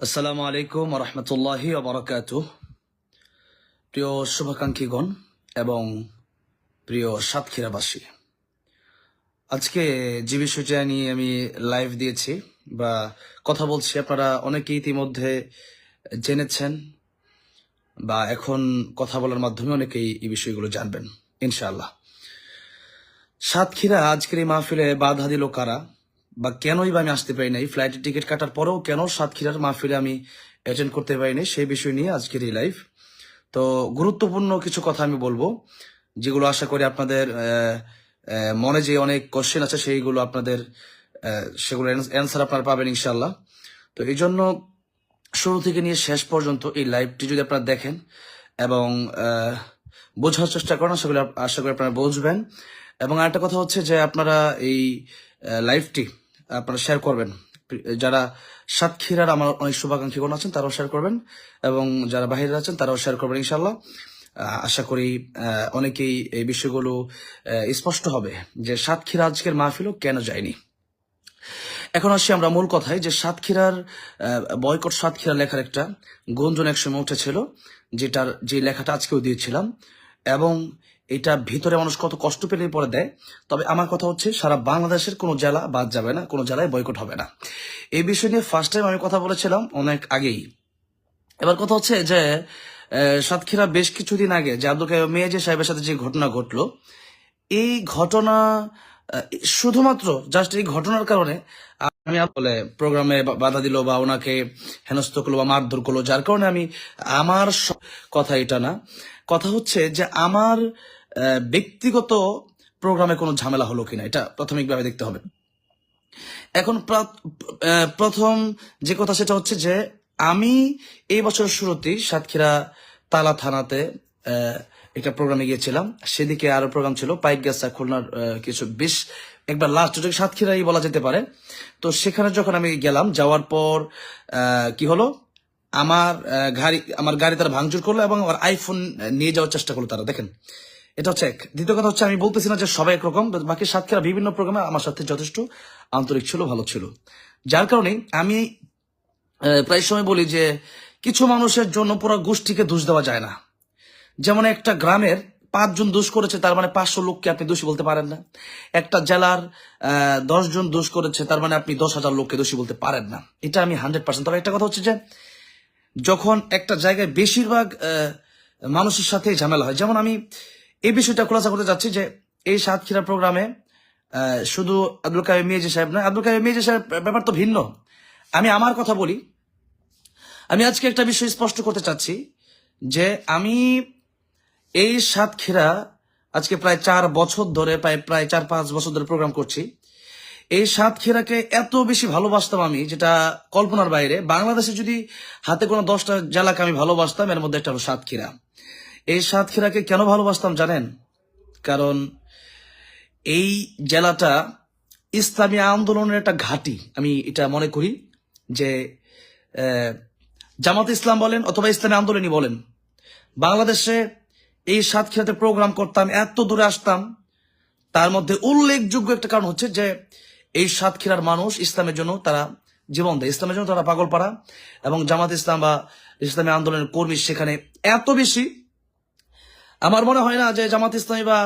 আসসালামু আলাইকুম ওয়া রাহমাতুল্লাহি ওয়া বারাকাতুহু। প্রিয় শুভাকাঙ্ক্ষীগণ এবং প্রিয় সাতক্ষীরাবাসী, আজকে যে বিষয়টা নিয়ে আমি লাইভ দিয়েছি বা কথা বলছি, আপনারা অনেকেই ইতিমধ্যে জেনেছেন বা এখন কথা বলার মাধ্যমে অনেকেই এই বিষয়গুলো জানবেন ইনশাআল্লাহ। সাতক্ষীরা আজকের এই মাহফিলে বাধা দিল কারা বা কেনই বা আমি আসতে পারি নাই? ফ্লাইটের টিকিট কাটার পরেও কেন সাতক্ষীরার মাহফিলে আমি অ্যাটেন্ড করতে পারিনি, সেই বিষয় নিয়ে আজকের এই লাইভ। তো গুরুত্বপূর্ণ কিছু কথা আমি বলবো, যেগুলো আশা করি আপনাদের মনে যে অনেক কোশ্চেন আছে সেইগুলো আপনাদের সেগুলো অ্যান্সার আপনারা পাবেন ইনশাল্লাহ। তো এই জন্য শুরু থেকে নিয়ে শেষ পর্যন্ত এই লাইভটি যদি আপনারা দেখেন এবং বোঝার চেষ্টা করেন, আশা করি আপনারা বুঝবেন। এবং আরেকটা কথা হচ্ছে যে আপনারা এই লাইভটি আপনারা শেয়ার করবেন। যারা সাতক্ষীরার আমার অনেক শুভাকাঙ্ক্ষীগণ আছেন তারাও শেয়ার করবেন এবং যারা বাহিরে আছেন তারাও শেয়ার করবেন ইনশাল্লাহ। আশা করি অনেকেই এই বিষয়গুলো স্পষ্ট হবে যে সাতক্ষীরা আজকের মাহফিলও কেন যায়নি। এখন আসি আমরা মূল কথায়, যে সাতক্ষীরার বয়কট সাতক্ষীরা লেখার একটা গুঞ্জন একসময় উঠেছিল, যে লেখাটা আজকেও দিয়েছিলাম, এবং এটা ভিতরে মানুষ কত কষ্ট পেলে পরে দেয়। তবে আমার কথা হচ্ছে সারা বাংলাদেশের কোনো জেলা বাদ যাবে না, কোনো জেলায় বয়কট হবে না। এই বিষয় নিয়ে ফার্স্ট টাইম আমি কথা বলেছিলাম অনেক আগেই। এবার কথা হচ্ছে যে সাতক্ষীরা বেশ কিছুদিন আগে যে আব্দুল কাইয়ুম মিয়াজি সাহেবের সাথে যে ঘটনা ঘটলো, এই ঘটনা শুধুমাত্র জাস্ট এই ঘটনার কারণে আমি বলে প্রোগ্রামে বাধা দিল বা ওনাকে হেনস্থ করলো বা মারধর করলো, যার কারণে আমি আমার কথা এটা না। কথা হচ্ছে যে আমার ব্যক্তিগত প্রোগ্রামে কোনো ঝামেলা হলো কিনা, এটা প্রাথমিকভাবে দেখতে হবে। এখন প্রথম যে কথা সেটা হচ্ছে যে আমি এই বছরের শুরুতেই সাতক্ষীরা তালা থানাতে একটা প্রোগ্রামে গিয়েছিলাম। সেদিকে আরো প্রোগ্রাম ছিল পাইকগাছা, খুলনার কিছু বেশ একবার লাস্ট সাতক্ষীরাই বলা যেতে পারে। তো সেখানে যখন আমি গেলাম, যাওয়ার পর কি হলো, আমার গাড়ি তারা ভাঙচুর করলো এবং আমার আইফোন নিয়ে যাওয়ার চেষ্টা করলো তারা। দেখেন, এটা হচ্ছে এক। দ্বিতীয় কথা হচ্ছে আমি বলতেছি না যে সবাই একরকম, বাকি সাতক্ষীরা বিভিন্ন প্রোগ্রামে আমার সাথে যথেষ্ট আন্তরিক ছিল, ভালো ছিল। যার কারণে আমি প্রায় সময় বলি যে কিছু মানুষের জন্য পুরো গোষ্ঠীকে দোষ দেওয়া যায় না। যেমন একটা গ্রামের 5 জন দোষ করেছে, তার মানে 500 লোককে আপনি দোষী বলতে পারেন না। একটা জেলার 10 জন দোষ করেছে, তার মানে আপনি 10,000 লোককে দোষী বলতে পারেন না। এটা আমি 100%। তবে একটা কথা হচ্ছে যে যখন একটা জায়গায় বেশিরভাগ মানুষের সাথে ঝামেলা হয়, যেমন আমি এই বিষয়টা খোলাসা করতে যাচ্ছি যে এই সাতক্ষীরা প্রোগ্রামে শুধু আব্দুল কাইয়ুম মিয়াজি সাহেব নয়, আব্দুল কাইয়ুম মিয়াজি সাহেব ব্যাপার তো ভিন্ন। আমি আমার কথা বলি। আমি আজকে একটা বিষয় স্পষ্ট করতে চাচ্ছি যে আমি এই সাতক্ষীরা আজকে প্রায় 4 বছর ধরে, প্রায় 4-5 বছর ধরে প্রোগ্রাম করছি। এই সাতক্ষীরাকে এত বেশি ভালোবাসতাম আমি, যেটা কল্পনার বাইরে। বাংলাদেশে যদি হাতে কোনো 10টা জেলাকে আমি ভালোবাসতাম, এর মধ্যে একটা হলো সাতক্ষীরা। এই সাতক্ষীরাকে কেন ভালোবাসতাম জানেন? কারণ এই জেলাটা ইসলামী আন্দোলনের একটা ঘাঁটি। আমি এটা মনে করি যে জামাত ইসলাম বলেন অথবা ইসলামী আন্দোলনই বলেন, বাংলাদেশে এই সাতক্ষীরাতে প্রোগ্রাম করতাম, এত দূরে আসতাম, তার মধ্যে উল্লেখযোগ্য একটা কারণ হচ্ছে যে এই সাতক্ষীরার মানুষ ইসলামের জন্য তারা জীবন দেয়, ইসলামের জন্য তারা পাগল পাড়া। এবং জামাত ইসলাম বা ইসলামী আন্দোলনের কর্মী সেখানে এত বেশি, আমার মনে হয় না যে জামাত ইসলামী বা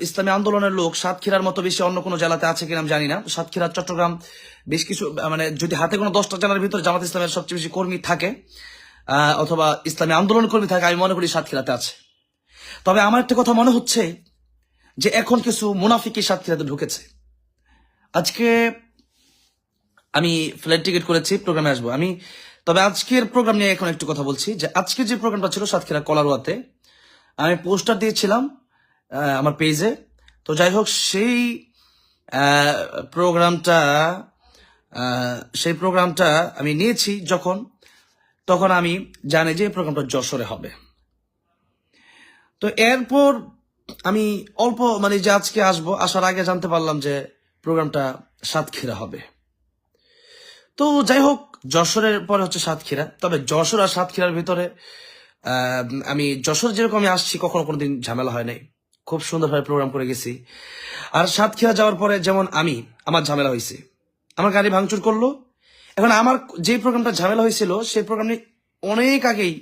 ইসলামী আন্দোলনের লোক সাতক্ষীরার মতো বেশি অন্য কোনো জেলাতে আছে কিনা আমি জানি না। সাতক্ষীরা, চট্টগ্রাম, বেশ কিছু, মানে যদি হাতে কোনো 10টা জেলার ভিতরে জামাত ইসলামের সবচেয়ে বেশি কর্মী থাকে অথবা ইসলামী আন্দোলন কর্মী থাকে, আমি মনে করি সাতক্ষীরাতে আছে। তবে আমার একটা কথা মনে হচ্ছে যে এখন কিছু মুনাফিকি সাতক্ষীরাতে ঢুকেছে। আজকে আমি ফ্লাইট টিকিট করেছি, প্রোগ্রামে আসবো আমি। তবে আজকের প্রোগ্রাম নিয়ে এখন একটু কথা বলছি যে আজকে যে প্রোগ্রামটা ছিল সাতক্ষীরা কলারোয়াতে, আমি পোস্টার দিয়েছিলাম আমার পেজে। তো যাই হোক, প্রোগ্রামটা সেই প্রোগ্রামটা আমি নিয়েছি তখন আমি জানি যে এই প্রোগ্রামটা যশোরে হবে। তো এরপর আমি অল্প যে আজকে আসার আগে জানতে পারলাম যে প্রোগ্রামটা সাতক্ষীরা হবে। তো যাই হোক, যশোরের পরে হচ্ছে সাতক্ষীরা। তবে যশোর আর সাতক্ষীরার ভিতরে আমি যশোর যেরকম আমি আসছি, কখনো কোনোদিন ঝামেলা হয় নাই, খুব সুন্দরভাবে প্রোগ্রাম করে গেছি। আর সাতক্ষীরা যাওয়ার পরে যেমন আমার ঝামেলা হয়েছে, আমার গাড়ি ভাঙচুর করলো এখন আমার যে প্রোগ্রামটা ঝামেলা হয়েছিল সেই প্রোগ্রামে অনেক আগেই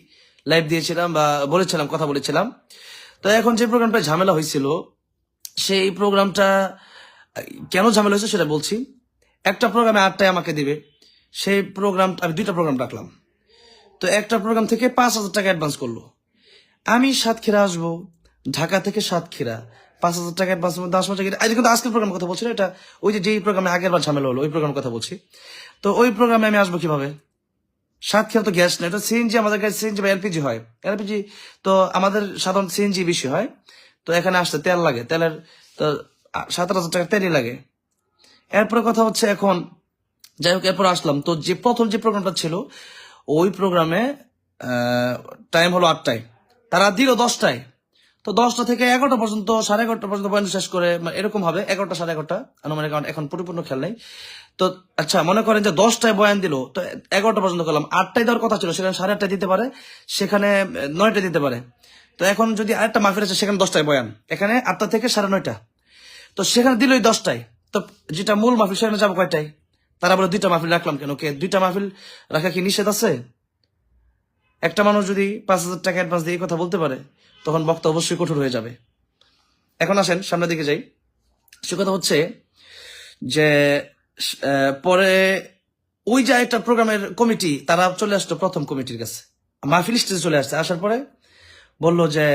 লাইভ দিয়েছিলাম বা বলেছিলাম, কথা বলেছিলাম। তো এখন যে প্রোগ্রামটা ঝামেলা হয়েছিল সেই প্রোগ্রামটা কেন ঝামেলা হয়েছে সেটা বলছি। একটা প্রোগ্রামে 8টায় আমাকে দিবে, সেই প্রোগ্রাম আমি 2টা প্রোগ্রাম রাখলাম। তো একটা প্রোগ্রাম থেকে 5,000 টাকা অ্যাডভান্স করলো। আমি সাতক্ষীরা আসবো, ঢাকা থেকে সাতক্ষীরা 5,000 টাকা অ্যাডভান্স মধ্যে আসবো। কিন্তু আজকের প্রোগ্রামের কথা বলছি না, এটা ওই যে যেই প্রোগ্রামে আগের বার ঝামেলা হলো ওই প্রোগ্রামের কথা বলছি। তো ওই প্রোগ্রামে আমি আসবো কিভাবে? সাতক্ষীরা তো গ্যাস নেই, এটা সিএনজি, আমাদের কাছে সিএনজি বা এলপিজি হয়। এলপিজি তো আমাদের সাধারণ সিএনজি বেশি হয়। তো এখানে আসতে তেল লাগে, তেলের তো 17,000 টাকা তেলই লাগে। এরপরে কথা হচ্ছে এখন, যাই হোক এরপর আসলাম। তো যে প্রথম যে প্রোগ্রামটা ছিল ওই প্রোগ্রামে টাইম হলো 8টায়, তারা দিল 10টায়। তো 10টা থেকে 11টা পর্যন্ত, 11:30 পর্যন্ত বয়ান শেষ করে, মানে এরকম হবে 11টা 11:30 আনুমানিক, কারণ এখন পরিপূর্ণ খেয়াল নেই। তো আচ্ছা মনে করেন যে 10টায় বয়ান দিল, তো 11টা পর্যন্ত করলাম। 8টায় দেওয়ার কথা ছিল, সেখানে 8:30 দিতে পারে, সেখানে 9টায় দিতে পারে। তো এখন যদি আরেকটা মাহফিল আছে সেখানে 10টায় বয়ান, এখানে 8টা থেকে 9:30। তো সেখানে দিল 10টায়। তো যেটা মূল মাহফিল সেখানে যাবো কয়টায়? তারা বলে 2টা মাহফিল রাখলাম কেন? কে 2টা মাহফিল রাখা কি নিষেধ আছে? একটা মানুষ যদি 5,000 টাকা অ্যাডভান্স দিয়ে এই কথা বলতে পারে, তখন বক্তা অবশ্যই কঠোর হয়ে যাবে। এখন আসেন সামনের দিকে যাই। সে কথা হচ্ছে যে পরে ওই যে একটা প্রোগ্রামের কমিটি, তারা চলে আসতো প্রথম কমিটির কাছে, মাহফিল স্টেজে চলে আসছে। আসার পরে বলল যে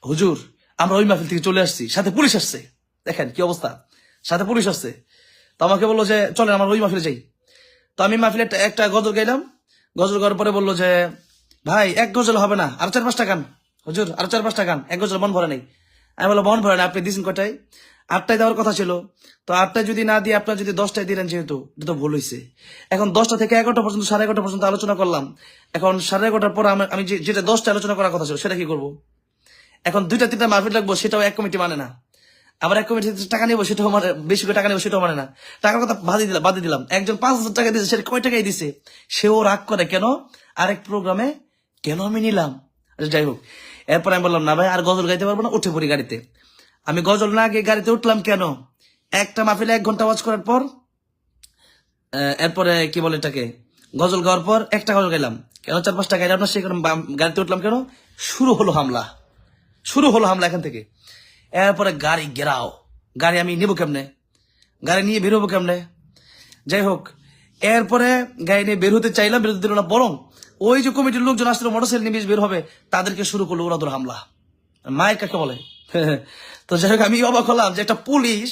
হুজুর আমরা ওই মাহফিল থেকে চলে আসছি, সাথে পুলিশ আসছে। দেখেন কি অবস্থা, সাথে পুলিশ আসছে। তো আমাকে বললো যে চলেন আমরা ওই মাহফিলে যাই। তো আমি মাহফিলে একটা গজল গাইলাম। গজল গাওয়ার পরে বললো যে ভাই 1 গজল হবে না, আরো 4-5টা গান। হুজুর আরো 4-5টা গান, 1 গজল মন ভরে নেই। আমি বললাম মন ভরে না, আপনি দিয়েছেন কয়টায়? 8টায় দেওয়ার কথা ছিল। তো 8টায় যদি না দিয়ে আপনার যদি 10টায় দিলেন, যেহেতু এটা তো ভুল হয়েছে। এখন 10টা থেকে 11টা পর্যন্ত, 11:30 পর্যন্ত আলোচনা করলাম। এখন 11:30 পর আমি যেটা 10টায় আলোচনা করার কথা ছিল সেটা কি করবো? এখন 2টা-3টা মাহফিল লাগবো, সেটাও এক কমিটি মানে না। আবার এক কমিটি টাকা নেবো, সেটাও মানে বেশি করে টাকা নেবো, সেটাও মানে না। টাকার কথা বাদে দিলাম। একজন 5,000 টাকা দিয়েছে, সেটা কয় টাকাই দিছে, সেও রাগ করে কেন আরেক প্রোগ্রামে কেন আমি নিলাম। আচ্ছা যাই হোক, এরপর আমি বললাম না ভাই আর গজল গাইতে পারবো না, উঠে পড়ি গাড়িতে। আমি গজল না গিয়ে গাড়িতে উঠলাম কেন? একটা মাহফিলে 1 ঘন্টা ওয়াজ করার পর এরপরে কি বলে এটাকে, গজল গাওয়ার পর একটা গজল গাইলাম কেন, 4-5টা গাইলাম না, সেখানে গাড়িতে উঠলাম কেন? শুরু হলো হামলা, শুরু হলো হামলা এখান থেকে। এরপরে গাড়ি গেরাও, গাড়ি আমি নেবো কেমনে, গাড়ি নিয়ে বেরোবো কেমনে? যাই হোক, এরপরে গাড়ি নিয়ে বের হতে চাইলাম, বেরোতে দিল না, বরং ওই যে কমিটির লোকজন আসছিল মোটরসাইকেল নিয়ে বের হবে, তাদেরকে শুরু করলো ওরাদুর হামলা। মায়ের কাকে বলে? তো যাই হোক, আমি অবাক হলাম যে একটা পুলিশ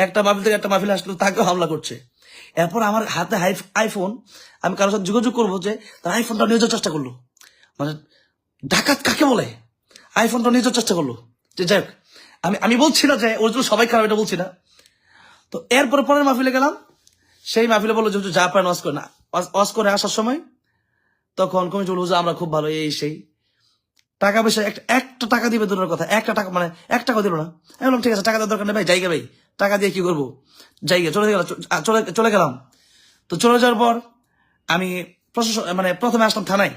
একটা মাহফিল থেকে একটা মাহফিল আসলো, তাকেও হামলা করছে। এরপর আমার হাতে আইফোন, আমি কারোর সাথে যোগাযোগ করবো যে তার আইফোনটা নিয়ে যাওয়ার চেষ্টা করলো। মানে ডাকাত কাকে বলে, আইফোনটা নিয়ে যাওয়ার চেষ্টা করলো। যে যাই হোক, আমি বলছি না যে ওর জন্য সবাই খারাপ, এটা বলছি না। তো এরপরে পরের মাহফিলে গেলাম, সেই মাহফিলে বললো যে যা পারেন ওয়াজ করে না, ওয়াজ করে আসার সময় তখন কমিটি বললো যে আমরা খুব ভালো, এই সেই টাকা পয়সা একটা টাকা দিবে দূরের কথা, একটা টাকা মানে 1 টাকা দিল না। আমি বললাম ঠিক আছে, টাকা দেওয়ার দরকার নেই ভাই, জায়গা ভাই, টাকা দিয়ে কি করবো, জায়গা চলে গেলাম। তো চলে যাওয়ার পর আমি প্রশাসন মানে প্রথমে আসলাম থানায়।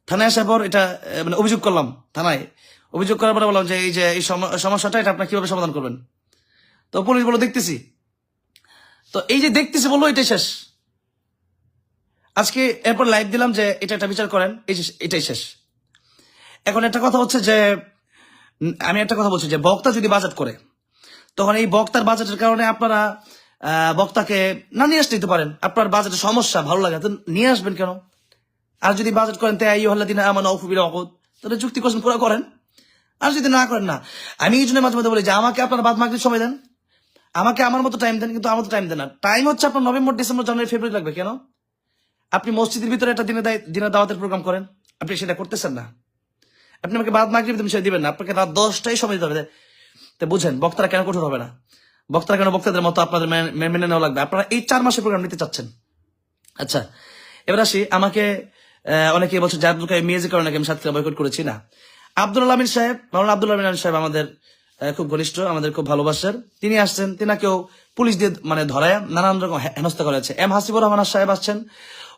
থানায় আসার পর এটা মানে অভিযোগ করলাম থানায়। অভিযোগ করার পরে বললাম যে এই যে এই সমস্যাটা, এটা আপনার কিভাবে সমাধান করবেন? তো পুলিশ বললো দেখতেছি। তো এই যে দেখতেছি বললো, এটাই শেষ। আজকে এরপর লাইভ দিলাম যে এটা একটা বিচার করেন, এই যে এটাই শেষ। এখন একটা কথা হচ্ছে যে আমি একটা কথা বলছি যে বক্তা যদি বাজেট করে, তখন এই বক্তার বাজেটের কারণে আপনারা বক্তাকে না নিয়ে আসতে দিতে পারেন। আপনার বাজেটের সমস্যা, ভালো লাগে তো নিয়ে আসবেন কেন? আর যদি বাজেট করেন তাই আইয়ুহাল্লাযীনা আমানু আউফু বিল উকুদ, তাহলে চুক্তি করছেন পুরো করেন। আর যদি না করেন না, আমি এই জন্য মাঝে মাঝে বলি যে আমাকে আপনার বাদ মাগরিব সময় দেন, আমাকে আমার মতো টাইম দেন, কিন্তু আমার মতো টাইম দেন না। টাইম হচ্ছে আপনার নভেম্বর, ডিসেম্বর, জানুয়ারি, ফেব্রুয়ারি লাগবে কেন? আপনি মসজিদের ভিতরে একটা দিনের দাওয়াতের প্রোগ্রাম করেন, আপনি সেটা করতেছেন না। আপনি আমাকে বাদ মাগরিব বিষয় দিবেন না, আপনাকে রাত 10টায় সময় দিতে হবে। তো বুঝেন বক্তারা কেন কঠোর হবে না, বক্তারা কেন বক্তাদের মতো আপনাদের মেনে নেওয়া লাগবে? আপনারা এই 4 মাসের প্রোগ্রাম নিতে চাচ্ছেন। আচ্ছা এবার আসি, আমাকে অনেকে বলছে যে আব্দুল কাইম মিয়াজির কারণে আমি সাতক্ষীরা বয়কট করেছি। না, আব্দুল আমিন সাহেব, মাওলানা আব্দুল আমিন সাহেব আমাদের খুব ঘনিষ্ঠ, আমাদের খুব ভালোবাসার। তিনি আসছেন, তিনাকেও পুলিশ দিয়ে মানে ধরায় নানান রকম হেনস্থা করা হয়েছে। এম হাসিবুর রহমান সাহেব আসছেন,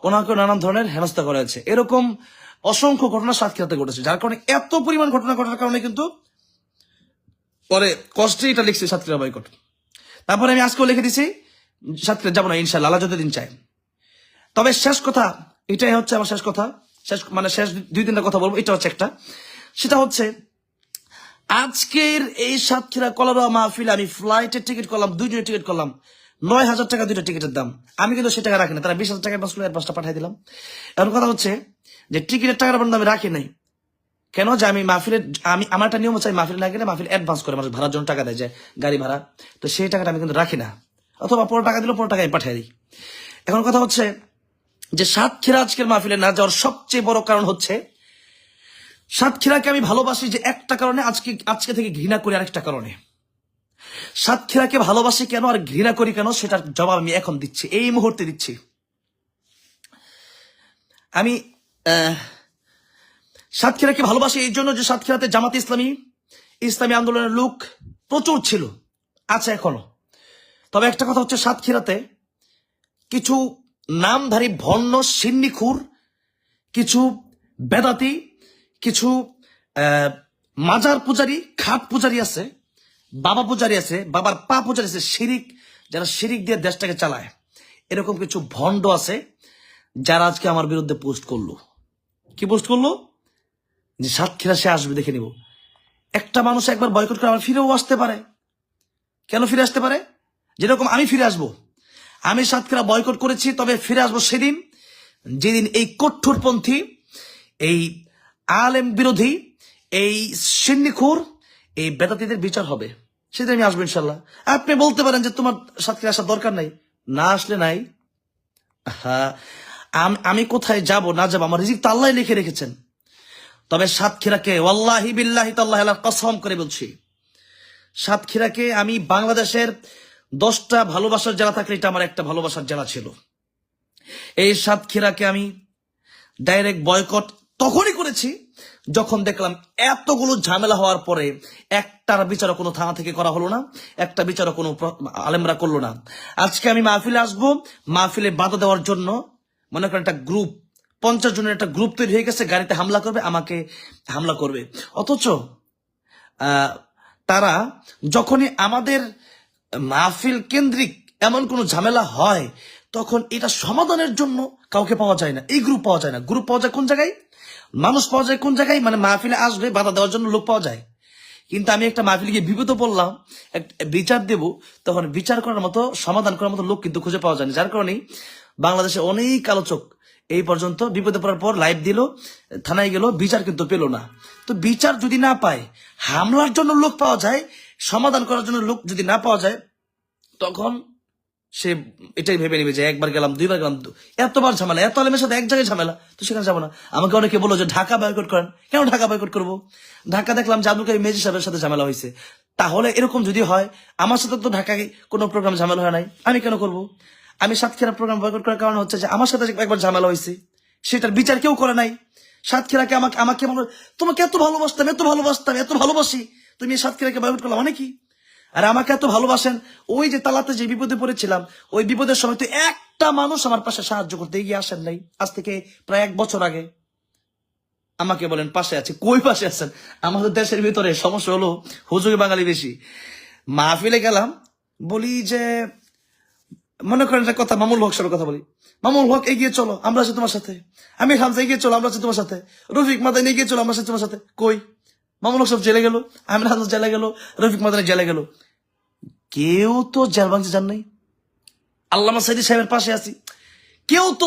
ওনাকেও নানান ধরনের হেনস্থা করা হয়েছে। এরকম অসংখ্য ঘটনা সাতক্ষীরাতে ঘটেছে, যার কারণে এত পরিমাণ ঘটনা ঘটার কারণে কিন্তু পরে কষ্টে এটা লিখছি সাতক্ষীরা বয়কট। তারপরে আমি আজকেও লিখে দিছি সাতক্ষীরা যাবো না ইনশাল্লাহ, আল্লাহ যতদিন চাই। তবে শেষ কথা, এটাই হচ্ছে আমার শেষ কথা, শেষ 2-3টা কথা বলবো। এটা হচ্ছে একটা, সেটা হচ্ছে আজকের এই সাতক্ষীরা কলারোয়া মাহফিলে আমি ফ্লাইটের টিকিট করলাম, 2 জনের টিকিট করলাম 9,000 টাকা 2টা টিকিটের দাম। আমি কিন্তু সে টাকা রাখি না, তারা 20,000 টাকা অ্যাডভান্স করলে অ্যাডভান্সটা পাঠিয়ে দিলাম। এখন কথা হচ্ছে যে টিকিটের টাকার পর্যন্ত আমি রাখি নাই। কেন? যে আমি মাহফিলের, আমার একটা নিয়ম হচ্ছে, মাহফিল না গেলে মাহফিল অ্যাডভান্স করে মানুষ ভাড়ার জন্য টাকা দেয়, যায় গাড়ি ভাড়া, তো সেই টাকাটা আমি কিন্তু রাখি না, অথবা পুরো টাকা দিলে পুরো টাকা আমি পাঠিয়ে দিই। এখন কথা হচ্ছে যে সাতক্ষীরা আজকের মাহফিলে না যাওয়ার সবচেয়ে বড় কারণ হচ্ছে, সাতক্ষীরাকে আমি ভালোবাসি যে একটা কারণে, আজকে থেকে ঘৃণা করি আরেকটা কারণে। সাতক্ষীরাকে ভালোবাসি কেন আর ঘৃণা করি কেন, সেটার জবাব আমি এখন দিচ্ছি, এই মুহূর্তে দিচ্ছি। আমি সাতক্ষীরাকে ভালোবাসি এই জন্য যে সাতক্ষীরাতে জামাত ইসলামী আন্দোলনের লোক প্রচুর ছিল, আছে এখনো। তবে একটা কথা হচ্ছে, সাতক্ষীরাতে কিছু নামধারী ভণ্ড সিন্নিখুর, কিছু বেদাতি, কিছু মাজার পূজারি, খাট পূজারি আছে, বাবা পূজারি আছে, বাবার পা পূজারি আছে, শিরিক, যারা শিরিক দিয়ে দেশটাকে চালায়, এরকম কিছু ভণ্ড আছে যারা আজকে আমার বিরুদ্ধে পোস্ট করলো। কি পোস্ট করলো? যে সাতক্ষীরা সে আসবে, দেখে নিব। একটা মানুষ একবার বয়কট করে আবার ফিরেও আসতে পারে। কেন ফিরে আসতে পারে? যেরকম আমি ফিরে আসবো, আমি সাতক্ষীরা বয়কট করেছি, তবে ফিরে আসবো সেদিন যেদিন এই কঠোরপন্থী, এই আলেম বিরোধী, এই সিন্নিখুর, এই বেদাতীদের বিচার হবে, সেদিন আমি আসবো ইনশাল্লাহ। আপনি বলতে পারেন যে তোমার সাতক্ষীরা আসার দরকার নাই, না আসলে নাই। হ্যাঁ, আমি কোথায় যাব না যাব আমার রিজিক তো আল্লাহ লিখে রেখেছেন। তবে সাতক্ষীরাকে ওয়াল্লাহি বিল্লাহি তাআলা আল্লাহর কসম করে বলছি, সাতক্ষীরাকে আমি বাংলাদেশের 10টা ভালোবাসার জেলা থাকলে এটা আমার একটা ভালোবাসার জেলা ছিল। এই সাতক্ষীরাকে আমি ডাইরেক্ট বয়কট তখনই করেছি যখন দেখলাম এতগুলো ঝামেলা হওয়ার পরে একটার বিচারও কোনো থানা থেকে করা হলো না, একটা বিচারও কোনো আলেমরা করলো না। আজকে আমি মাহফিলে আসবো, মাহফিলে বাধা দেওয়ার জন্য মনে করেন একটা গ্রুপ, 50 জনের একটা গ্রুপ তৈরি হয়ে গেছে, গাড়িতে হামলা করবে, আমাকে হামলা করবে। অথচ তারা যখনই আমাদের মাহফিল কেন্দ্রিক এমন কোনো ঝামেলা হয়, তখন এটা সমাধানের জন্য কাউকে পাওয়া যায় না, এই গ্রুপ পাওয়া যায় না। গ্রুপ পাওয়া যায় কোন জায়গায়? মানুষ পাওয়া যায় কোন জায়গায়? মানে মাহফিলে আসবে বাধা দেওয়ার জন্য লোক পাওয়া যায়। কিন্তু আমি একটা মাহফিলে গিয়ে বিপদে পড়লাম, বিচার দেব, তখন বিচার করার মতো, সমাধান করার মতো লোক কিন্তু খুঁজে পাওয়া যায়নি। যার কারণেই বাংলাদেশে অনেক আলোচক এই পর্যন্ত বিপদে পড়ার পর লাইভ দিল, থানায় গেল, বিচার কিন্তু পেল না। তো বিচার যদি না পায়, হামলার জন্য লোক পাওয়া যায়, সমাধান করার জন্য লোক যদি না পাওয়া যায়, তখন সে এটাই ভেবে নেবে যে একবার গেলাম, 2বার গেলাম, এতবার ঝামেলা, এত আলেমের সাথে এক জায়গায় ঝামেলা, তো সেখানে যাবো না। আমাকে অনেকে বললো যে ঢাকা বয়কট করেন। কেন ঢাকা বয়কট করবো? ঢাকা দেখলাম যে আব্দুল কাইয়ুম মেজি সাহেবের সাথে ঝামেলা হয়েছে। তাহলে এরকম যদি হয়, আমার সাথে তো ঢাকায় কোনো প্রোগ্রাম ঝামেলা হয় নাই, আমি কেন করবো? আমি সাতক্ষীরা প্রোগ্রাম বয়কট করার কারণ হচ্ছে যে আমার সাথে একবার ঝামেলা হয়েছে, সেটার বিচার কেউ করে নাই। সাতক্ষীরাকে আমাকে তোমাকে এত ভালোবাসতাম, এত ভালোবাসি, তুমি সাতক্ষীরাকে বয়কট করলাম মানে কি? আর আমাকে এত ভালোবাসেন, ওই যে তালাতে যে বিপদে পড়েছিলাম, ওই বিপদের সময় তো একটা মানুষ আমার পাশে সাহায্য করতে এগিয়ে আসেন নাই। আজ থেকে প্রায় 1 বছর আগে আমাকে বলেন পাশে আছে, কই পাশে আছেন? আমাদের দেশের ভিতরে সমস্যা হলো হুজুরি বাঙালি বেশি। মাহফিলে গেলাম, বলি যে, মনে করেন একটা কথা, মামুল হক সাহেবের কথা বলি, মামুল হক এগিয়ে চলো, আমরা আছি তোমার সাথে। আমির হামজা এগিয়ে চলো, আমরা আছি তোমার সাথে। রফিক মাদানি এগিয়ে চলো, আমরা আছি তোমার সাথে। কই? মামুল হক সাহেব জেলে গেল, আমির হামজা জেলে গেল, রফিক মাদানি জেলে গেল, কেউ তো জেল ভাঙতে যান নাই। আল্লামা সাইদি সাহেবের পাশে আছি, কেউ তো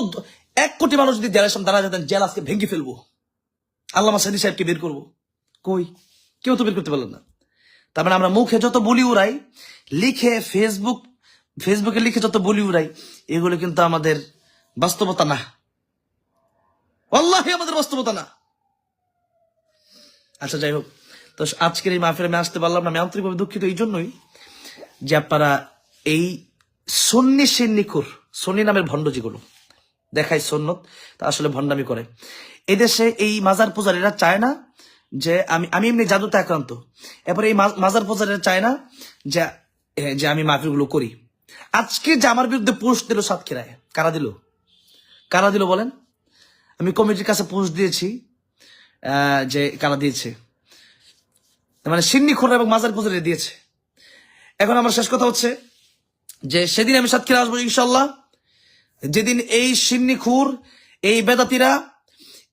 1 কোটি মানুষ যদি জেলের সামনে দাঁড়া যেতেন, জেল আজকে ভেঙে ফেলবো, আল্লামা সাইদি সাহেবকে বের করবো। কই? কেউ তো বের করতে পারলেন না। তার মানে আমরা মুখে যত বলি উড়াই, লিখে ফেসবুকে লিখে যত বলি উড়াই, এগুলো কিন্তু আমাদের বাস্তবতা না, আল্লাহি আমাদের বাস্তবতা না। আচ্ছা, যাই হোক, তো আজকের এই মাহফিলে আমি আসতে পারলাম না। আমি আন্তরিকভাবে দুঃখিত এই জন্যই যে আপনারা এই সন্নি নামের ভণ্ড যেগুলো দেখায় সন্ন্যত, তা আসলে ভণ্ডামি করে। এদেশে এই মাজার পূজারীরা চায় না যে আমি এমনি জাদুতে আক্রান্ত, এরপরে এই মাজার পূজারীরা চায় না যে আমি মাহফিলগুলো করি। আজকে যে আমার বিরুদ্ধে পোস্ট দিল সাতক্ষীরায়, কারা দিল বলেন? আমি কমিটির কাছে পোস্ট দিয়েছি, যে কারা দিয়েছে, মানে সিন্নিখোররা এবং মাজার পূজারীরা দিয়েছে। এখন আমার শেষ কথা হচ্ছে যে সেদিন আমি সাতক্ষীরা আসবো ইনশাল্লাহ। যেদিন এই সিন্নিখুর, এই বেদাতিরা,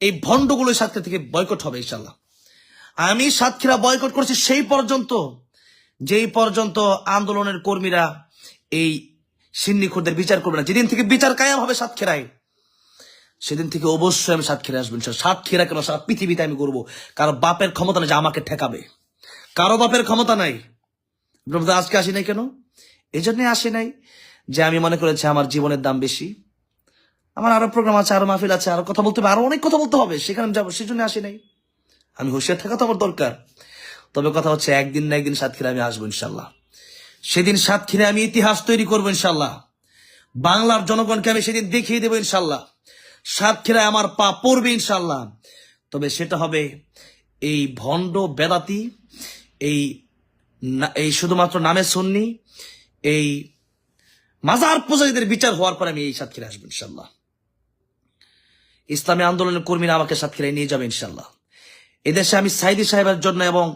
এই ভণ্ডগুলো সাতক্ষীরা থেকে বয়কট হবে ইনশাল্লাহ। আমি সাতক্ষীরা বয়কট করছি সেই পর্যন্ত যেই পর্যন্ত আন্দোলনের কর্মীরা এই সিন্নিখুরদের বিচার করবে না। যেদিন থেকে বিচার কায়েম হবে সাতক্ষীরায়, সেদিন থেকে অবশ্যই আমি সাতক্ষীরা আসবেন। সাতক্ষীরা কেন, সারা পৃথিবীতে আমি করবো। কারো বাপের ক্ষমতা নেই যে আমাকে ঠেকাবে, কারো বাপের ক্ষমতা নাই। আজকে আসি নাই কেন? এই জন্যই আসি নাই যে আমি মনে করেছি আমার জীবনের দাম বেশি, আমার আরো প্রোগ্রাম আছে, আরো মাহফিল আছে, আরো কথা বলতে হবে, আরো অনেক কথা বলতে হবে, সেখানে আমি যাবো, সেই জন্য আসি নাই। আমি হুঁশিয়ার থাকা তো আমার দরকার। তবে কথা হচ্ছে একদিন না একদিন সাতক্ষীরা আমি আসবো ইনশাল্লাহ। সেদিন সাতক্ষীরা আমি ইতিহাস তৈরি করবো ইনশাল্লাহ। বাংলার জনগণকে আমি সেদিন দেখিয়ে দেবো ইনশাল্লাহ। সাতক্ষীরা আমার পা পড়বে ইনশাল্লাহ। তবে সেটা হবে এই ভণ্ড বেদাতি, এই শুধুমাত্র নামে সুন্নি, এই মাজার পূজারীদের বিচার হওয়ার পর আমি এই সাতক্ষীরা আসবো ইনশাল্লাহ। ইসলামী আন্দোলনের কর্মীরা আমাকে সাতক্ষীরায় নিয়ে যাবে ইনশাল্লাহ। এদেশে আমি সাইদি সাহেবের জন্য এবং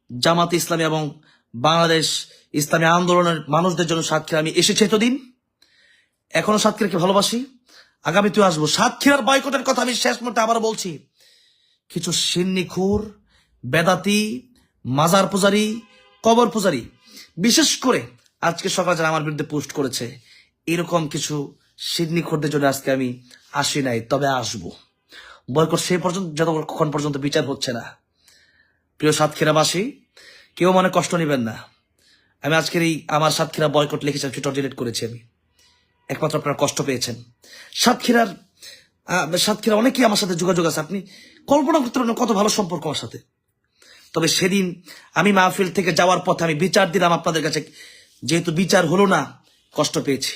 জামাত ইসলামী এবং বাংলাদেশ ইসলামী আন্দোলনের মানুষদের জন্য সাতক্ষীরা আমি এসেছি এতদিন, এখনো সাতক্ষীরাকে ভালোবাসি, আগামীতেও আসবো। সাতক্ষীরার বয়কটের কথা আমি শেষ মুহূর্তে আবার বলছি। কিছু সিন্নিখুর, বেদাতি, মাজার পূজারী, কবর পূজারী, বিশেষ করে আজকে সকালে যারা আমার বিরুদ্ধে পোস্ট করেছে, এরকম কিছু সিন্নিখুরদের জন্য আজকে আমি আসি নাই, তবে আসবো। বয়কট সেই পর্যন্ত যতক্ষণ পর্যন্ত বিচার হচ্ছে না। প্রিয় সাতক্ষীরাবাসী, কেউ মনে কষ্ট নেবেন না। আমি আজকের এই আমার সাতক্ষীরা বয়কট লিখেছি, টুইটার ডিলিট করেছি আমি, একমাত্র আপনারা কষ্ট পেয়েছেন। সাতক্ষীরা অনেকেই আমার সাথে যোগাযোগ আছে, আপনি কল্পনা করতে পারেন কত ভালো সম্পর্ক আমার সাথে। তবে সেদিন আমি মাহফিল থেকে যাওয়ার পথে আমি বিচার দিলাম আপনাদের কাছে, যেহেতু বিচার হলো না, কষ্ট পেয়েছি।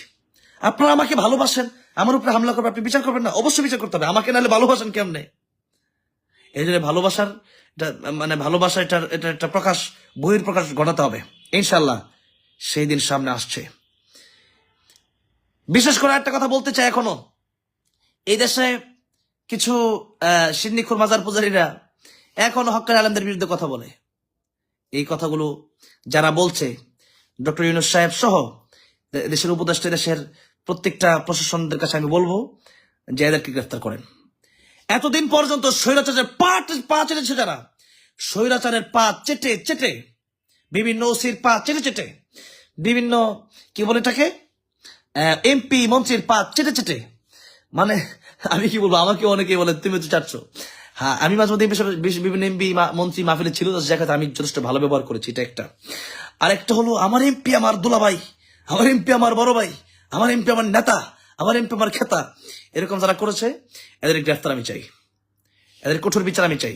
আপনারা আমাকে ভালোবাসেন, আমার উপরে হামলা করবে, আপনি বিচার করবেন না? অবশ্যই বিচার করতে হবে আমাকে, নাহলে ভালোবাসেন কেমনে? এই জন্য ভালোবাসার এটা একটা প্রকাশ, বহির প্রকাশ ঘটাতে হবে ইনশাল্লাহ। সেই দিন সামনে আসছে। বিশেষ করে একটা কথা বলতে চাই, এখনো এই দেশে কিছু সিন্নিখুর মাজার পূজারীরা এখনো হক্কানি আলেমদের বিরুদ্ধে কথা বলে। এই কথাগুলো যারা বলছে, ডক্টর ইউনূস সাহেব সহ দেশের উপদেষ্টা, দেশের প্রত্যেকটা প্রশাসনদের কাছে আমি বলবো যে এদেরকে গ্রেফতার করেন। এতদিন পর্যন্ত স্বৈরাচারের পা চেটেছে যারা, স্বৈরাচারের পা চেটে চেটে, বিভিন্ন ওসির পা চেটে চেটে, বিভিন্ন কি বলে এটাকে, এমপি মন্ত্রীর পা চেটে চেটে, মানে আমি কি বলবো, আমাকে অনেকে বলে তুমি তো চাচ্ছ। হ্যাঁ, আমি মাঝে মধ্যে বিভিন্ন এমপি মন্ত্রী মাহফিলে ছিল, দেখাতে আমি যথেষ্ট ভালো ব্যবহার করেছি, এটা একটা। আর একটা হলো আমার এমপি আমার দুলাভাই, আমার এমপি আমার বড় ভাই, আমার এমপি আমার নেতা, আমার এমপি আমার খেতা, এরকম যারা করেছে এদের গ্রেফতার আমি চাই, এদের কঠোর বিচার আমি চাই।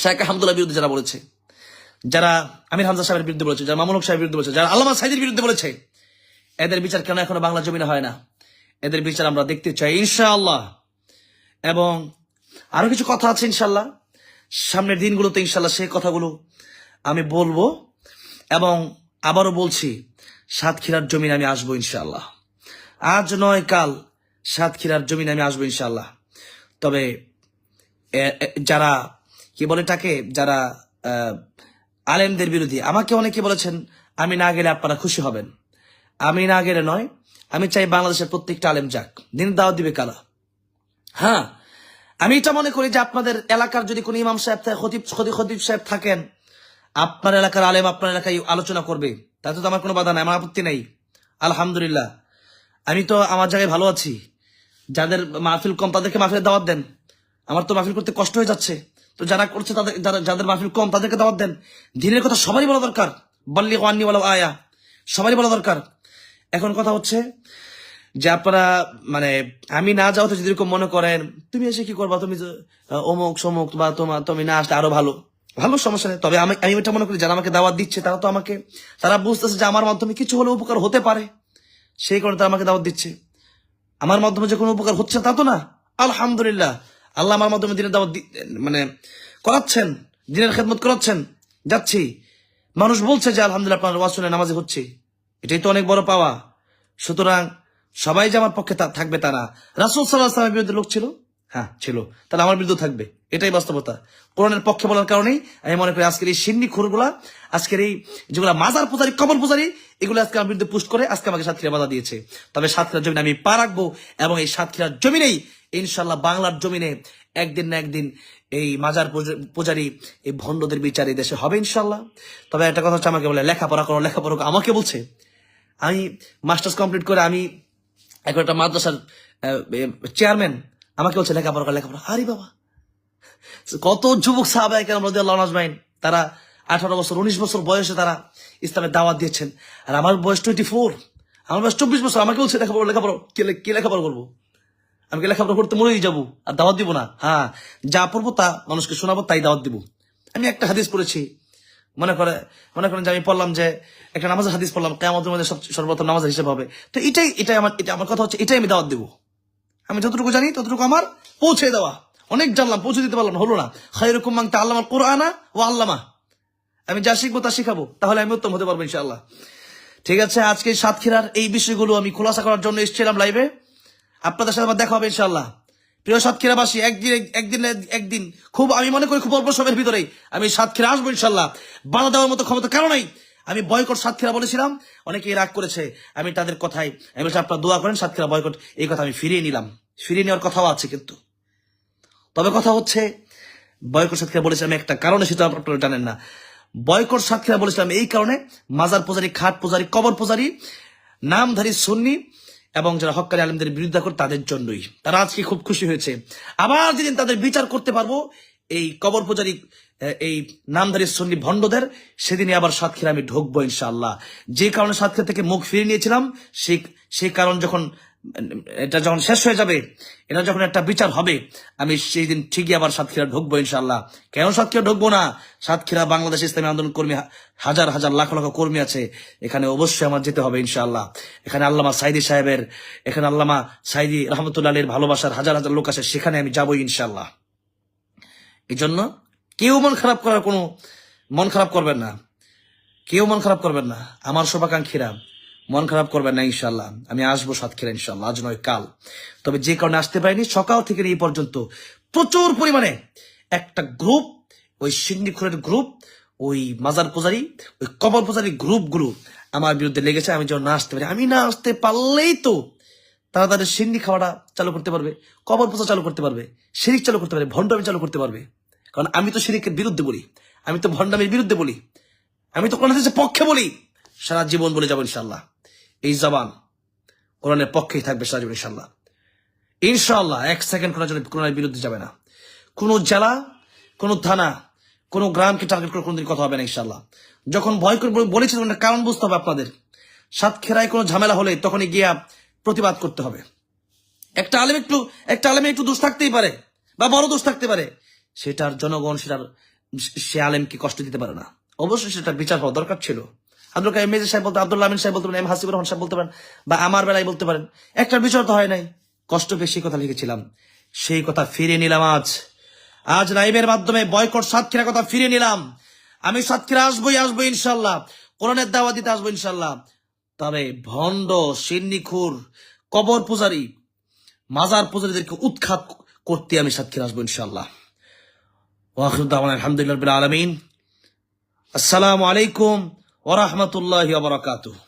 শেখ আহমদুল্লাহ বিরুদ্ধে যারা বলেছে, যারা আমির হামজা সাহেবের বিরুদ্ধে বলেছে, যারা মামুনুল সাহেবের বিরুদ্ধে বলেছে, যারা আল্লামা সাইদের বিরুদ্ধে বলেছে, এদের বিচার কেন এখনো বাংলা জমিনে হয় না? এদের বিচার আমরা দেখতে চাই ইনশাআল্লাহ। এবং আরো কিছু কথা আছে ইনশাল্লাহ, সামনের দিনগুলোতে ইনশাল্লাহ সেই কথাগুলো আমি বলবো। এবং আবারও বলছি, সাতক্ষীরার জমিনে আমি আসবো ইনশাল্লাহ। আজ নয় কাল সাতক্ষীরার জমিনে আমি আসবো ইনশাল্লাহ। তবে যারা কি বলে তাকে, যারা আলেমদের বিরোধী, আমাকে অনেকে বলেছেন আমি না গেলে আপনারা খুশি হবেন। আমি না গেলে নয়, আমি চাই বাংলাদেশের প্রত্যেকটা আলেম যাক। দিন দাওয়াত দিবে কারা? হ্যাঁ, আমি এটা মনে করি যে আপনাদের এলাকার যদি কোনো ইমাম সাহেব থাকে, খতিব সাহেব থাকেন, আপনার এলাকার আলেম আপনার এলাকায় আলোচনা করবে, তাতে তো আমার কোনো বাধা নাই, আমার আপত্তি নেই। আলহামদুলিল্লাহ, আমি তো আমার জায়গায় ভালো আছি। যাদের মাহফিল কম তাদেরকে মাহফিলের দাওয়াত দেন। আমার তো মাহফিল করতে কষ্ট হয়ে যাচ্ছে, তো যারা করছে তাদের, যাদের মাহফিল কম তাদেরকে দাওয়াত দেন। দিনের কথা সবারই বলা দরকার, বাল্লিগু আন্নী ওয়ালাউ আয়া, সবারই বলা দরকার। এখন কথা হচ্ছে যে আপনারা, মানে আমি না যাওয়াতে যদি এরকম মনে করেন তুমি এসে কি করবা, তুমি অমুক সমুক, বা তুমি না আসলে আরো ভালো, সমস্যা নেই। তবে আমি এটা মনে করি যারা আমাকে দাওয়াত দিচ্ছে তারা বুঝতেছে যে আমার মাধ্যমে কিছু হলে উপকার হতে পারে, সেই কারণে তারা আমাকে দাওয়াত দিচ্ছে। আমার মাধ্যমে যে কোনো উপকার হচ্ছে তা তো না। আলহামদুলিল্লাহ, আল্লাহ আমার মাধ্যমে দিনের দাওয়াত মানে করাচ্ছেন, দিনের খেদমত করাচ্ছেন, যাচ্ছি। মানুষ বলছে যে আলহামদুলিল্লাহ আপনার ওয়াজ শুনে নামাজি হচ্ছে, এটাই তো অনেক বড় পাওয়া। সুতরাং সবাই যে আমার পক্ষে থাকবে তা না। রাসূল সাল্লাল্লাহু আলাইহি ওয়াসাল্লামের বিরুদ্ধে লোক ছিল, হ্যাঁ ছিল, তাহলে আমার বিরুদ্ধে থাকবে, এটাই বাস্তবতা। কোরআনের পক্ষে বলার কারণেই আমি মনে করি আজকের এই সিন্নি খোরগুলা, আজকের এই যেগুলা মাজার পূজারি, কবর পূজারি, এগুলো আজকে আমার বিরুদ্ধে পুষ্ট করে আজকে আমাকে সাতক্ষীরা বাধা দিয়েছে। তবে সাতক্ষীরার জমিনে আমি পা রাখবো, এবং এই সাতক্ষীরার জমিনেই ইনশাল্লাহ বাংলার জমিনে একদিন না একদিন এই মাজার পূজারি, এই ভণ্ডদের বিচার এই দেশে হবে ইনশাল্লাহ। তবে একটা কথা হচ্ছে, আমাকে বলে লেখাপড়া করো, লেখাপড়া করো, আমাকে বলছে। আমি মাস্টার্স কমপ্লিট করে আমি এখন একটা মাদ্রাসার চেয়ারম্যান, আমাকে বলছে লেখাপড়া কর, লেখাপড়া। আরে বাবা, কত যুবক সাহাবায়ে কেরাম রাদিয়াল্লাহু আজমাইন, তারা 18 বছর 19 বছর বয়সে তারা ইসলামের দাওয়াত দিয়েছেন, আর আমার বয়স 24, আমার বয়স 24 বছর, আমাকে বলছে লেখাপড়া, লেখাপড়া। কি লেখাপড়া করবো? আমি কি লেখাপড়া করতে মরেই যাবো আর দাওয়াত দিব না? হ্যাঁ, যা পড়বো তা মানুষকে শোনাবো, তাই দাওয়াত দিব। আমি একটা হাদিস পড়েছি, মনে করেন যে আমি পড়লাম যে একটা নামাজের হাদিস পড়লাম, কিয়ামতের মধ্যে সর্বপ্রথম নামাজের হিসেবে হবে। তো এটাই আমার কথা হচ্ছে, এটাই আমি দাওয়াত দেবো। আমি যতটুকু জানি ততটুকু আমার পৌঁছে দেওয়া। অনেক জানলাম, পৌঁছে দিতে পারলাম, হলো না। খায়রুকুম মান তাআল্লামাল কুরআনা ওয়া আল্লামা। আমি যা শিখবো তা শিখাবো, তাহলে আমি উত্তম হতে পারবো ইনশাআল্লাহ। ঠিক আছে, আজকে সাতক্ষীরার এই বিষয়গুলো আমি খোলাসা করার জন্য এসেছিলাম লাইভে। আপনাদের সাথে আমার দেখা হবে ইনশাআল্লাহ। প্রিয় সাতক্ষীরাবাসী, একদিন খুব, আমি মনে করি খুব অল্প সময়ের ভিতরেই আমি সাতক্ষীরা আসবো ইনশাআল্লাহ। বাধা দেওয়ার মতো ক্ষমতা কারো নাই। আমি বয়কট সাতক্ষীরা বলেছিলাম, অনেকেই রাগ করেছে। আমি তাদের কথাই আমি বলছি, আপনারা দোয়া করেন সাতক্ষীরা বয়কট, এই কথা আমি ফিরিয়ে নিলাম। ফিরিয়ে নেওয়ার কথাও আছে কিন্তু। তবে কথা হচ্ছে, বয়কট সাতক্ষীরা বলেছিলাম একটা কারণে, সেটা আপনারা জানেন না। বয়কট সাতক্ষীরা বলেছিলাম এই কারণে, মাজার পূজারি, খাট পূজারি, কবর পূজারি, নামধারী সুন্নি এবং যারা হক্কানি আলেমদের বিরুদ্ধে করে, তাদের জন্যই। তারা আজকে খুব খুশি হয়েছে। আবার যেদিন তাদের বিচার করতে পারবো এই কবর পূজারি, এই নামধারী সুন্নি ভণ্ডদের, সেদিনে আবার সাতক্ষীরা আমি ঢুকবো ইনশাআল্লাহ। যে কারণে সাতক্ষীরা থেকে মুখ ফিরিয়ে নিয়েছিলাম, সেই কারণ এটা যখন শেষ হয়ে যাবে, এটা যখন একটা বিচার হবে, আমি সেই দিন ঠিকই আবার সাতক্ষীরা ঢুকবো ইনশাআল্লাহ। কেন সাতক্ষীরা ঢুকবো না? সাতক্ষীরা বাংলাদেশ ইসলামী আন্দোলন কর্মী, হাজার হাজার লাখ লাখ কর্মী আছে, এখানে অবশ্যই আমার যেতে হবে ইনশাআল্লাহ। এখানে আল্লামা সাইদি সাহেবের, এখানে আল্লামা সাইদি রহমতুল্লাহ আলীর ভালোবাসার হাজার হাজার লোক আছে, সেখানে আমি যাবোই ইনশাআল্লাহ। এই জন্য কেউ মন খারাপ করবেন না, কেউ মন খারাপ করবেন না। আমার শুভাকাঙ্ক্ষীরা মন খারাপ করবেন না ইনশাআল্লাহ। আমি আসবো সাতক্ষীরা ইনশাআল্লাহ, আজ নয় কাল। তবে যে কারণে আসতে পারিনি, সকাল থেকে এই পর্যন্ত প্রচুর পরিমাণে একটা গ্রুপ, ওই সিন্ডিখোরের গ্রুপ, ওই মাজার পূজারি, ওই কবর পূজারি গ্রুপগুলো আমার বিরুদ্ধে লেগেছে। আমি যেন না আসতে পারি, আমি না আসতে পারলেই তো তারা তাদের সিন্নি খাওয়াটা চালু করতে পারবে, কবর পূজা চালু করতে পারবে, শিরিক চালু করতে পারবে, ভণ্ডামি চালু করতে পারবে। কারণ আমি তো শিরিকের বিরুদ্ধে বলি, আমি তো ভণ্ডামির বিরুদ্ধে বলি, আমি তো কোরআনের পক্ষে বলি। সারা জীবন বলে যাবো ইনশাআল্লাহ। এই জবান কোরআনের পক্ষেই থাকবে সারা জীবন ইনশাআল্লাহ। ইনশাআল্লাহ 1 সেকেন্ড কোরআনের বিরুদ্ধে যাবে না। কোনো জেলা, কোনো থানা, কোনো গ্রামকে টার্গেট করে কোনোদিন কথা হবে না ইনশাআল্লাহ। যখন ভয় করে বলেছি, কারণ বুঝতে হবে আপনাদের। সাতক্ষীরায় কোনো ঝামেলা হলে তখনই গিয়া প্রতিবাদ করতে হবে। একটা আলেমে একটু দোষ থাকতেই পারে, বা বড় দোষ থাকতে পারে, সেটার জনগণ সে আলেমকে কষ্ট দিতে পারে না। অবশ্যই সেটা বিচার হওয়া দরকার ছিল। আব্দুল কাইম মেজর সাহেব বলতে, আব্দুল্লাহ আমিন সাহেব বলতে পারেন, এম হাসিবুর রহমান সাহেব বলতে পারেন, বা আমার বেলায় বলতে পারেন। একটা বিচার তো হয় নাই, কষ্ট পেয়ে সেই কথা লিখেছিলাম, সেই কথা ফিরিয়ে নিলাম। আজ লাইভের মাধ্যমে বয়কট সাতক্ষীরা কথা ফিরিয়ে নিলাম। আমি সাতক্ষীরা আসবো ইনশাআল্লাহ, কোরআনের দাওয়াত দিতে আসবো ইনশাআল্লাহ। তবে ভণ্ড, সিন্নিখোর, কবর পূজারি, মাজার পূজারীদেরকে উৎখাত করতে আমি সাতক্ষীরা আসবো ইনশাআল্লাহ। ওয়া আখিরু দাওয়ানা আলহামদুলিল্লাহি রাব্বিল আলামিন। আসসালামু আলাইকুম ওয়া রাহমাতুল্লাহি ওয়া বারাকাতুহু।